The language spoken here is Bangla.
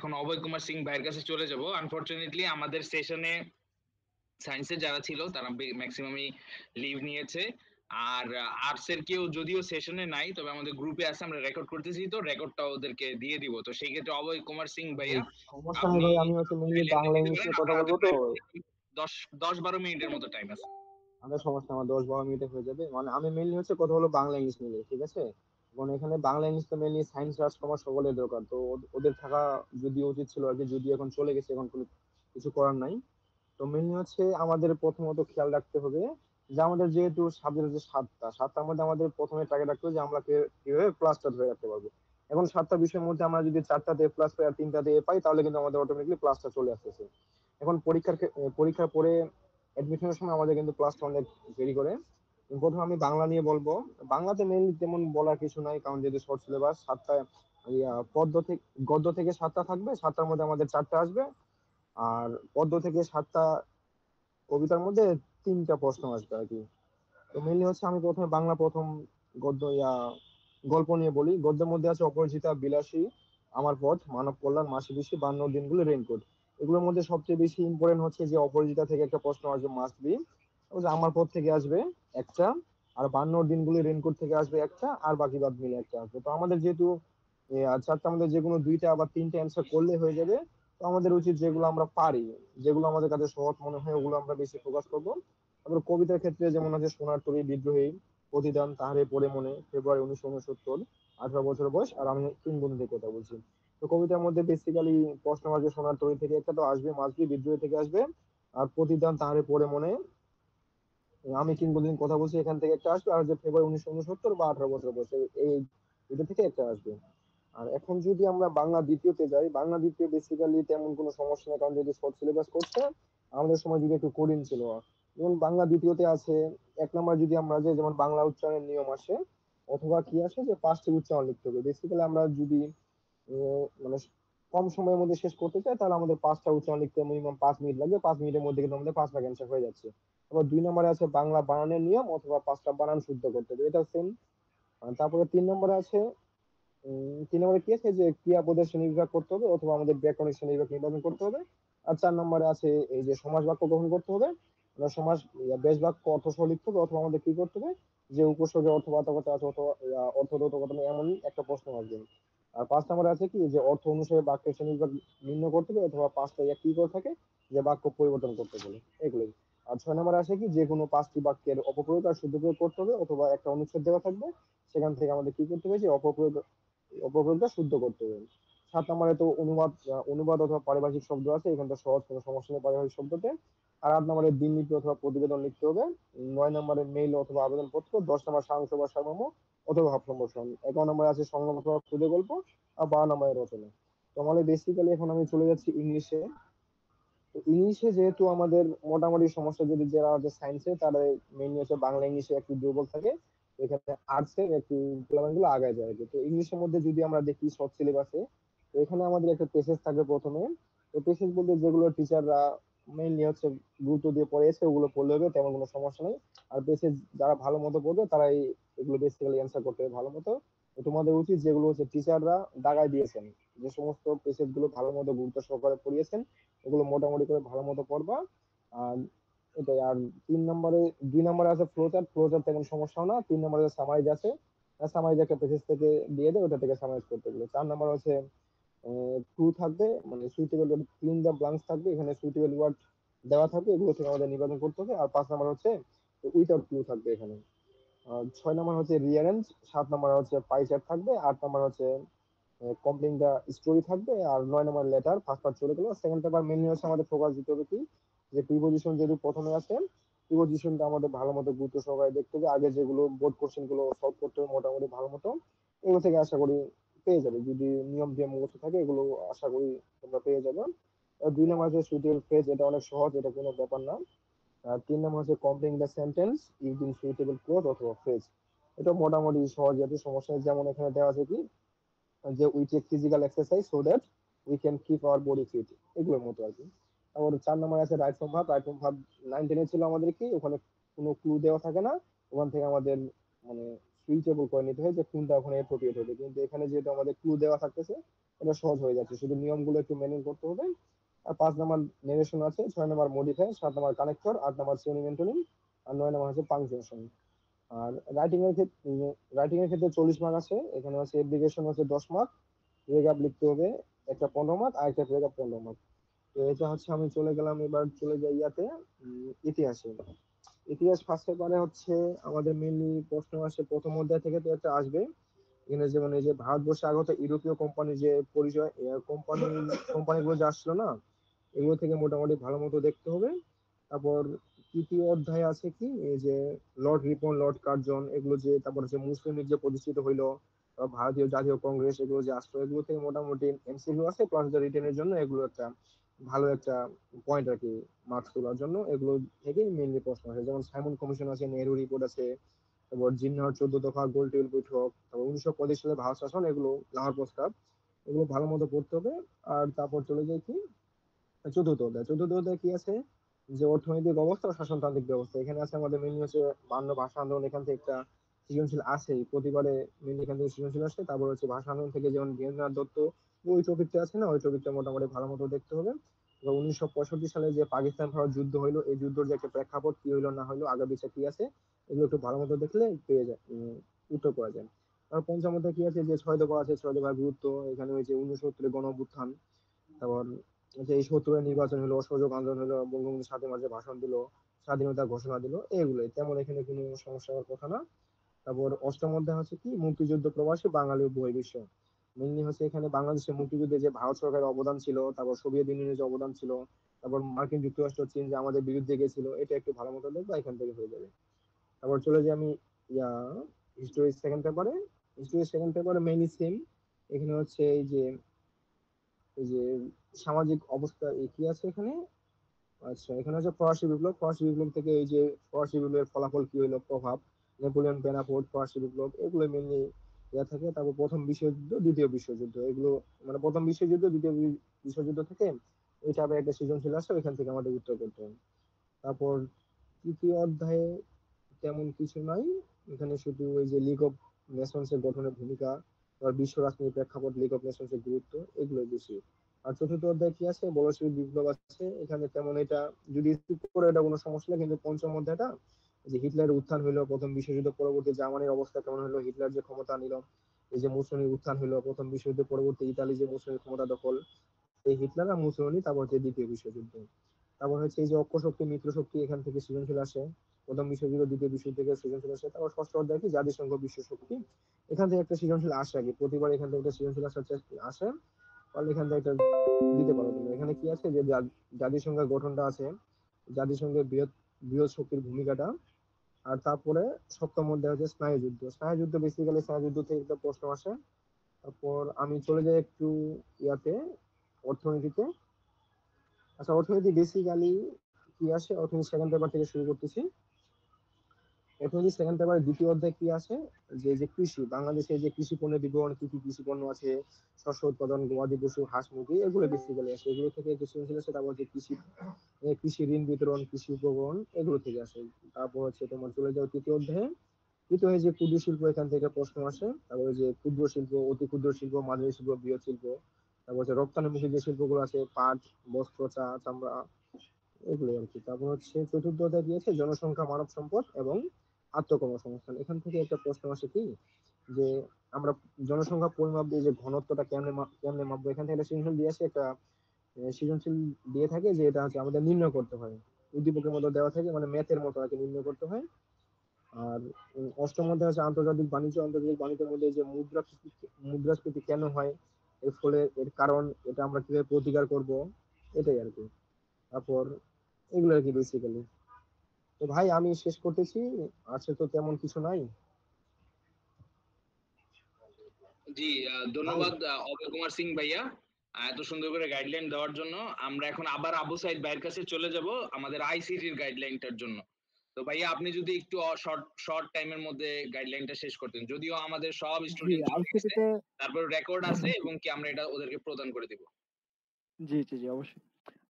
এখন অভয় কুমার সিং ভাইয়ের কাছে চলে যাব। আনফরচুনেটলি আমাদের সেশনে সায়েন্সের যারা ছিল তারা ম্যাক্সিমামই লিভ নিয়েছে। আর আর্টস এর কেউ যদিও সেশনে নাই, তবে আমাদের গ্রুপে আছে, আমরা রেকর্ড করতেছি, তো রেকর্ডটা ওদেরকে দিয়ে দিব। তো সেই ক্ষেত্রে অভয় কুমার সিং ভাইয়া, সমস্যা নেই আপনি ভাই, আমি হচ্ছে মেনলি চাইলে এমনি বাংলা দিতে ইংলিশ পারেন। নিয়ে কথা আপনার হাতে বলবো তো। প্রায় 10-12 মিনিটের মতো টাইম আছে। আমাদের সমস্যা, আমার 10-12 মিনিটে হয়ে যাবে। মানে আমি মেনলি হচ্ছে কথা বলবো বাংলা ইংলিশ মিলে, ঠিক আছে? মানে এখানে বাংলা ইংলিশ তো মেনলি সায়েন্স আর্টস কমার্স সকলের দরকার, তো ওদের থাকা যদি উচিত ছিল আর কি, যদি এখন চলে গেছে, এখন কোনো কিছু করার নাই। তো মেনলি হচ্ছে আমাদের প্রথমত খেয়াল রাখতে হবে যে আমাদের যেহেতু সাবজেক্ট হচ্ছে সাতটার মধ্যে আমাদের প্রথমে টার্গেট রাখতে হবে যে আমরা কিভাবে প্লাসটা ধরে রাখতে পারবো। এখন সাতটা বিষয়ের মধ্যে আমরা যদি চারটাতে এ প্লাস পাই আর তিনটাতে এ পাই, তাহলে কিন্তু আমাদের অটোমেটিকলি প্লাসটা চলে আসতেছে। এখন পরীক্ষার পরে অ্যাডমিশনের সময় আমাদের কিন্তু প্লাসটা অনেক দেরি করে। প্রথমে আমি বাংলা নিয়ে বলবো। বাংলাতে মেনলি তেমন বলার কিছু নাই, কারণ যেহেতু শর্ট সিলেবাস। সাতটা গদ্য থেকে সাতটা থাকবে, সাতটার মধ্যে আমাদের চারটা আসবে। আর পদ্য থেকে সাতটা, কবিতার মধ্যে তিনটা প্রশ্ন আসবে আর কি। তো মেনলি হচ্ছে আমি প্রথমে বাংলা প্রথম গদ্য গল্প নিয়ে বলি। গদ্যের মধ্যে আছে অপরিচিতা, বিলাসী, আমার পথ, মানব কল্যাণ, মাসি পিসি, 52 দিনগুলো, রেইনকোট। এগুলোর মধ্যে সবচেয়ে বেশি ইম্পর্টেন্ট হচ্ছে যে অপরিচিতা থেকে একটা প্রশ্ন আসবে, মাস্ট বি। আমার পথ থেকে আসবে একটা, আর 52 দিনগুলো রেইনকোট থেকে আসবে একটা, আর বাকি বাদ মিলে একটা আসবে। তো আমাদের যেহেতু চারটা মধ্যে যে কোনো দুইটা আবার তিনটা অ্যান্সার করলে হয়ে যাবে। তো আমাদের উচিত যেগুলো আমরা পারি, যেগুলো আমাদের কাছে সহজ মনে হয়, ওগুলো আমরা বেশি ফোকাস করবো। তারপর কবিতার ক্ষেত্রে যেমন আছে সোনার তরী, বিদ্রোহী, প্রতিদান, তাহারে পড়ে মনে, ফেব্রুয়ারি 1969, 18 বছর বয়স, আর আমি তিন বন্ধুদের কথা বলছি। তো কবিতার মধ্যে বেসিক্যালি প্রশ্ন আসবে সোনার তরী থেকে একটা তো আসবে, মাসবি বিদ্রোহী থেকে আসবে, আর প্রতিদান, তাহারে পড়ে মনে, আমি কিংবদন্তির কথা বলছি, এখান থেকে একটা আসবে, আর যে ফেব্রুয়ারি 1969 বা 18 বছর বয়স, এই দুটো থেকে একটা আসবে। আর এখন যদি আমরা বাংলা দ্বিতীয়তে যাই, বাংলা দ্বিতীয় বেসিক্যালি তেমন কোনো সমস্যা নেই, কারণ যদি শর্ট সিলেবাস করছে, আমাদের সময় যদি একটু কঠিন ছিল। যেমন বাংলা দ্বিতীয়তে আছে, এক নম্বর যদি আমরা যে যেমন বাংলা উচ্চারণের নিয়ম আসে, অথবা কি আসে যে 5টি উচ্চারণ লিখতে হবে। বেসিক্যালি আমরা যদি মানে কম সময়ের মধ্যে শেষ করতে চাই, তাহলে আমাদের 5টা উচ্চারণ লিখতে মিনিমাম 5 মিনিট লাগবে। 5 মিনিটের মধ্যে কিন্তু আমাদের 5 ভাগ অ্যান্সার হয়ে যাচ্ছে। আবার 2 নম্বরে আছে বাংলা বানানের নিয়ম, অথবা 5টা বানান শুদ্ধ করতে হবে, এটা সেম। তারপরে 3 নম্বরে আছে 3 নম্বরে কি আছে যে ক্রিয়াপদের শ্রেণীবিভাগ করতে হবে, অথবা আমাদের ব্যাকরণিক শ্রেণীবিভাগ নির্বাচন করতে হবে। আর 4 নম্বরে আছে এই যে সমাস বাক্য গ্রহণ করতে হবে। আমরা সমাস বেশ বাক্য অর্থ সহ লিখতে হবে, অথবা আমাদের কি করতে হবে যে উপসর্গের অর্থবাচকতা আছে, অথবা অর্থগত এমন একটা প্রশ্ন আসবে। আর 5 নম্বরে আছে কি যে অর্থ অনুসারে বাক্যের শ্রেণীবিভাগ নির্ণয় করতে হবে, অথবা 5টা কি করে থাকে যে বাক্য পরিবর্তন করতে বলে, এগুলোই। আর 6 নম্বরে আছে কি যে কোনো 5টি বাক্যের অপপ্রয়োগ আর শুদ্ধ প্রয়োগ করতে হবে, অথবা একটা অনুচ্ছেদ দেওয়া থাকবে, সেখান থেকে আমাদের কি করতে হবে যে অপপ্রয়োগটা শুদ্ধ করতে হবে। 7 নম্বরে তো অনুবাদ অথবা পারিভাষিক শব্দ আছে, এখানে তো সহজ, কোনো সমস্যা নেই পারিভাষিক শব্দতে। আর 8 নম্বরে দিনলিপি অথবা প্রতিবেদন লিখতে হবে। 9 নম্বরে মেইল অথবা আবেদনপত্র। 10 নম্বর সারাংশ বা সারমর্ম অথবা ভাব সম্প্রসারণ। 11 নম্বরে আছে সংলাপ অথবা ক্ষুদে গল্প। আর 12 নম্বরে রচনা। তো আমাদের বেসিক্যালি এখন আমি চলে যাচ্ছি ইংলিশে। তো ইংলিশে যেহেতু আমাদের মোটামুটি সমস্যা, যদি যারা আছে সায়েন্সে, তারা মেইনলি হচ্ছে বাংলা ইংলিশে একটু দুর্বল থাকে। এখানে আর্টসে একটু গুলো আগায় যায় আর কি। তো ইংলিশের মধ্যে যদি আমরা দেখি শর্ট সিলেবাসে, তো এখানে আমাদের একটা পেসেজ থাকবে প্রথমে। তো পেসেজ বলতে যেগুলো টিচাররা মেইনলি হচ্ছে গুরুত্ব দিয়ে পড়িয়েছে, ওগুলো পড়লে হবে, তেমন কোনো সমস্যা নেই। আর পেসেজ যারা ভালো মতো পড়বে, তারাই এগুলো বেসিক্যালি অ্যান্সার করতে হবে ভালো মতো। তো তোমাদের উচিত যেগুলো হচ্ছে টিচাররা দাগায় দিয়েছেন, যে সমস্ত পেসেজ গুলো ভালো মতো গুরুত্ব সহকারে পড়িয়েছেন, ওগুলো মোটামুটি করে ভালো মতো পড়বা। আর এটাই। আর 3 নম্বরে, 2 নম্বরে আছে ফ্লো চার্ট। ফ্লো চার্ট তেমন সমস্যা না। 3 নম্বরে সামাইজ আছে, সামাইজ একটা পেজেস থেকে দিয়ে দেয়, ওটা থেকে সামাইজ করতে গেলে। 4 নম্বর হচ্ছে ক্লু থাকবে, মানে সুইটেবল, ফিল দ্য ব্লাঙ্কস থাকবে, এখানে সুইটেবল ওয়ার্ড দেওয়া থাকবে, এগুলো থেকে আমাদের নির্বাচন করতে হবে। আর 5 নম্বর হচ্ছে উইথাউট ক্লু থাকবে এখানে। 6 নম্বর হচ্ছে রিয়ারেঞ্জ। 7 নম্বর হচ্ছে পাই চার্ট থাকবে। 8 নম্বর হচ্ছে কমপ্লিং দা স্টোরি থাকবে। আর 9 নম্বর লেটার। ফার্স্ট পার্ট চলে গেল, সেকেন্ড পেপার মেনলি হচ্ছে আমাদের ফোকাস দিতে হবে কি যে প্রিপোজিশন যেহেতু প্রথমে আছে, প্রিপোজিশনটা আমাদের ভালো মতো গুরুত্ব সহকারে দেখতে হবে। আগে যেগুলো বোর্ড কোশ্চেন গুলো সলভ করতে হবে মোটামুটি ভালো মতো, এগুলো থেকে আশা করি পেয়ে যাবে। যদি নিয়ম দিয়ে মুখস্থ থাকে, এগুলো আশা করি তোমরা পেয়ে যাবে। আর 2 নম্বর হচ্ছে সুইটেবল ফ্রেজ, এটা অনেক সহজ, এটা কোনো ব্যাপার না। আর 3 নম্বর হচ্ছে completing the sentence using suitable clause অথবা ফ্রেজ। এটা মোটামুটি সহজ, জাতীয় সমস্যা নেই। যেমন এখানে দেওয়া আছে কি যে we take physical exercise so that we can keep our body fit, এগুলোর মতো আর কি। তারপর 4 নম্বর আছে right from verb. Right from verb 9-10 ছিল আমাদের কি, ওখানে কোনো ক্লু দেওয়া থাকে না, ওখান থেকে আমাদের মানে সুইচেবল করে নিতে হয় যে কোনটা ওখানে অ্যাপ্রোপ্রিয়েট হবে। কিন্তু এখানে যেহেতু আমাদের ক্লু দেওয়া থাকতেছে, এটা সহজ হয়ে যাচ্ছে, শুধু নিয়মগুলো একটু মেনে করতে হবে। আর 5 নাম্বার নেরেশন আছে, 6 number modify, 7 number connector, 8 number সেমিমেন্টনিং, আর 9 নাম্বার হচ্ছে পাংচুয়েশন। আর রাইটিং এর ক্ষেত্রে 40 মার্ক আছে। এখানে হচ্ছে এপ্লিকেশন হচ্ছে 10 মার্ক, প্যারাগ্রাফ লিখতে হবে একটা 15 মার্ক, আর একটা প্যারাগ্রাফ 15 মার্ক। তো এটা হচ্ছে, আমি চলে গেলাম, এবার চলে যাই ইয়াতে, ইতিহাসে। ইতিহাস ফার্স্ট পেপারে হচ্ছে আমাদের মেইনলি প্রশ্ন আসে প্রথম অধ্যায় থেকে, তো একটা আসবে এখানে, যেমন এই যে ভারতবর্ষে আগত ইউরোপীয় কোম্পানির যে পরিচয়, কোম্পানিগুলো যে আসছিল না, এগুলো থেকে মোটামুটি ভালো মতো দেখতে হবে। তারপর তৃতীয় অধ্যায় আছে কি, এই যে লর্ড রিপন, লর্ড কার্জন, এগুলো যে, তারপর হচ্ছে মুসলিম লীগ যে প্রতিষ্ঠিত হইলো, ভারতীয় জাতীয় কংগ্রেস, এগুলো যে আসলো, এগুলো থেকে মোটামুটি এমসিকিউ আছে, প্লাস রিটেনের জন্য এগুলো একটা ভালো একটা পয়েন্ট আর কি, মার্কস তোলার জন্য। এগুলো থেকে মেইনলি প্রশ্ন আছে, যেমন সাইমন কমিশন আছে, নেহেরু রিপোর্ট আছে, তারপর জিন্নাহর 14 দফা, গোল টেবিল বৈঠক, তারপর 1925 সালে ভারত শাসন, এগুলো লাহোর প্রস্তাব, এগুলো ভালো মতো পড়তে হবে। আর তারপর চলে যাই কি চতুর্থ অধ্যায় কি আছে, যে অর্থনৈতিক অবস্থা ও শাসনতান্ত্রিক ব্যবস্থা। এখানে আছে আমাদের মেনলি হচ্ছে বাংলা ভাষা আন্দোলন, এখান থেকে একটা সৃজনশীল আসেই প্রতিবারে, মেনলি এখান থেকে সৃজনশীল আসে। তারপর হচ্ছে ভাষা আন্দোলন থেকে যেমন বীরেন্দ্রনাথ দত্ত, ওই টপিকটা আছে না, ওই টপিকটা মোটামুটি ভালো মতো দেখতে হবে। এবার 1965 সালে যে পাকিস্তান ভারত যুদ্ধ হইলো, এই যুদ্ধের যে একটা প্রেক্ষাপট, কি হইলো না হইলো, আগা পিছা কি আছে, এগুলো একটু ভালো মতো দেখলে পেয়ে যায়, উত্তর করা যায়। আর পঞ্চম অধ্যায় কি আছে, যে 6 দফা আছে, 6 দফার গুরুত্ব। এখানে হয়েছে 69 গণ অভ্যুত্থান, তারপর যে এই 70-এর নির্বাচন হলো, অসহযোগ আন্দোলন হলো, বঙ্গবন্ধু 7 মার্চে ভাষণ দিল, স্বাধীনতা ঘোষণা দিল, এগুলোই, তেমন এখানে কোনো সমস্যা হওয়ার কথা না। তারপর অষ্টম অধ্যায় হচ্ছে কি, মুক্তিযুদ্ধ প্রবাসী বাঙালি ও বহির্বিশ্ব। মেনলি হচ্ছে এখানে বাংলাদেশের মুক্তিযুদ্ধে যে ভারত সরকারের অবদান ছিল, তারপর সোভিয়েত ইউনিয়নের যে অবদান ছিল, তারপর মার্কিন যুক্তরাষ্ট্র, চীন যে আমাদের বিরুদ্ধে গেছিল, এটা একটু ভালো মতো দেখবা, এখান থেকে হয়ে যাবে। তারপর চলে যাই আমি ইয়া হিস্টোরি সেকেন্ড পেপারে মেইনলি সেম। এখানে হচ্ছে এই যে সামাজিক অবস্থা, কি আছে এখানে, আচ্ছা, এখানে হচ্ছে ফরাসি বিপ্লব থেকে এই যে ফরাসি বিপ্লবের ফলাফল কি হলো, প্রভাব, নেপোলিয়ন বেনাপোর্ট, ফরাসি বিপ্লব, এগুলো মেনলি দেওয়া থাকে। তারপর প্রথম বিশ্বযুদ্ধ, দ্বিতীয় বিশ্বযুদ্ধ, এগুলো মানে প্রথম বিশ্বযুদ্ধ, দ্বিতীয় বিশ্বযুদ্ধ থেকে এটা আবার একটা সৃজনশীল আসে, ওইখান থেকে আমাদের উত্তর করতে হবে। তারপর তৃতীয় অধ্যায়ে তেমন কিছু নাই, এখানে শুধু ওই যে লিগ অফ নেশনস এর গঠনের ভূমিকা, আর বিশ্ব রাজনীতির প্রেক্ষাপট, লিগ অফ নেশনস এর গুরুত্ব, এগুলো বেশি। আর চতুর্থ অধ্যায় কি আছে, বলশেবিক বিপ্লব আছে। এখানে তেমন এটা যদি skip করে, এটা কোনো সমস্যা নেই, কিন্তু পঞ্চম অধ্যায়টা, যে হিটলারের উত্থান হইলো, প্রথম বিশ্বযুদ্ধ পরবর্তী জার্মানির অবস্থা কেমন হলো, হিটলার যে ক্ষমতা নিল, এই যে মুসলিনের উত্থান হইলো, প্রথম বিশ্বযুদ্ধ পরবর্তী ইতালি যে মুসলিমের ক্ষমতা দখল, এই হিটলার আর মুসলিনী, তারপর হচ্ছে দ্বিতীয় বিশ্বযুদ্ধ। তারপর হচ্ছে এই যে অক্ষ শক্তি, মিত্র শক্তি, এখান থেকে সৃজনশীল আসে, প্রথম বিশ্বযুদ্ধ, দ্বিতীয় বিশ্বযুদ্ধ থেকে সৃজনশীল আসে। তারপর ষষ্ঠ অধ্যায় কি, জাতিসংঘ বিশ্ব শক্তি, এখান থেকে একটা সৃজনশীল আসে আর কি, প্রতিবার এখান থেকে একটা সৃজনশীল আসে, তাহলে এখান থেকে একটা দিতে পারো তুমি। এখানে কি আছে, যে জাতিসংঘের গঠনটা আছে, জাতিসংঘের বৃহৎ বৃহৎ শক্তির ভূমিকাটা। আর তারপরে সপ্তম অধ্যায় হচ্ছে স্নায়ুযুদ্ধ বেসিক্যালি স্নায়ুযুদ্ধ থেকে একটা প্রশ্ন আসে। তারপর আমি চলে যাই একটু ইয়াতে, অর্থনীতিতে। আচ্ছা, অর্থনীতি বেসিক্যালি কি আসে, অর্থনীতি সেকেন্ড পেপার থেকে শুরু করতেছি। অর্থনীতি সেকেন্ড পেপারের দ্বিতীয় অধ্যায় কি আসে, যে কৃষি, বাংলাদেশে যে কৃষি পণ্যের বিবরণ, কি কি কৃষি পণ্য আছে, শস্য উৎপাদন, গবাদি পশু, হাঁস মুরগি, এগুলো বেসিক্যালি আসে, এগুলো থেকে একটু সৃজনশীল আসে। তারপর যে কৃষি ঋণ বিতরণ, কৃষি উপকরণ, এগুলো থেকে আসে। তারপর হচ্ছে তোমার চলে যাও তৃতীয় অধ্যায়ে। তৃতীয় হয় যে কুটির শিল্প, এখান থেকে প্রশ্ন আসে। তারপরে যে ক্ষুদ্র শিল্প, অতি ক্ষুদ্র শিল্প, মাঝারি শিল্প, বৃহৎ শিল্প। তারপর হচ্ছে রপ্তানিমুখী যে শিল্পগুলো আছে, পাট, বস্ত্র, চা, চামড়া, এগুলো আর কি। তারপর হচ্ছে চতুর্থ অধ্যায় দিয়েছে জনসংখ্যা, মানব সম্পদ এবং আত্মকর্মসংস্থান। এখান থেকে একটা প্রশ্ন আসে কি, যে আমরা জনসংখ্যা পরিমাপ দিয়ে যে ঘনত্বটা কেমনে মাপবো, এখান থেকে একটা সৃজনশীল দিয়ে আসে, একটা সৃজনশীল দিয়ে থাকে, যে এটা হচ্ছে আমাদের নির্ণয় করতে হয়, উদ্দীপকের মতো দেওয়া থাকে, মানে ম্যাথের মতো আর কি, নির্ণয় করতে হয়। আর অষ্টম অধ্যায় হচ্ছে আন্তর্জাতিক বাণিজ্যের মধ্যে যে মুদ্রাস্ফীতি কেন হয়, এর ফলে এর কারণ, এটা আমরা কিভাবে প্রতিকার করব, এটাই আর কি। তারপর এগুলো আর কি বেসিক্যালি। তো ভাই আমি শেষ করতেছি, আছে তো তেমন কিছু নাই জি, ভাই। ধন্যবাদ অভয় কুমার সিং ভাইয়া, এত সুন্দর করে গাইডলাইন দেওয়ার জন্য। আমরা এখন আবার আবু সাইদ ভাইয়ের কাছে চলে যাব আমাদের আইসিটির গাইডলাইনটার জন্য। তো ভাইয়া আপনি যদি একটু শর্ট শর্ট টাইমের মধ্যে গাইডলাইনটা শেষ করতেন, যদিও আমাদের সব জি, স্টুডেন্ট চলে গেছে, আইসিটিতে তারপর রেকর্ড আছে এবং কি আমরা এটা ওদেরকে প্রদান করে দিব। জি, জি, জি, অবশ্যই।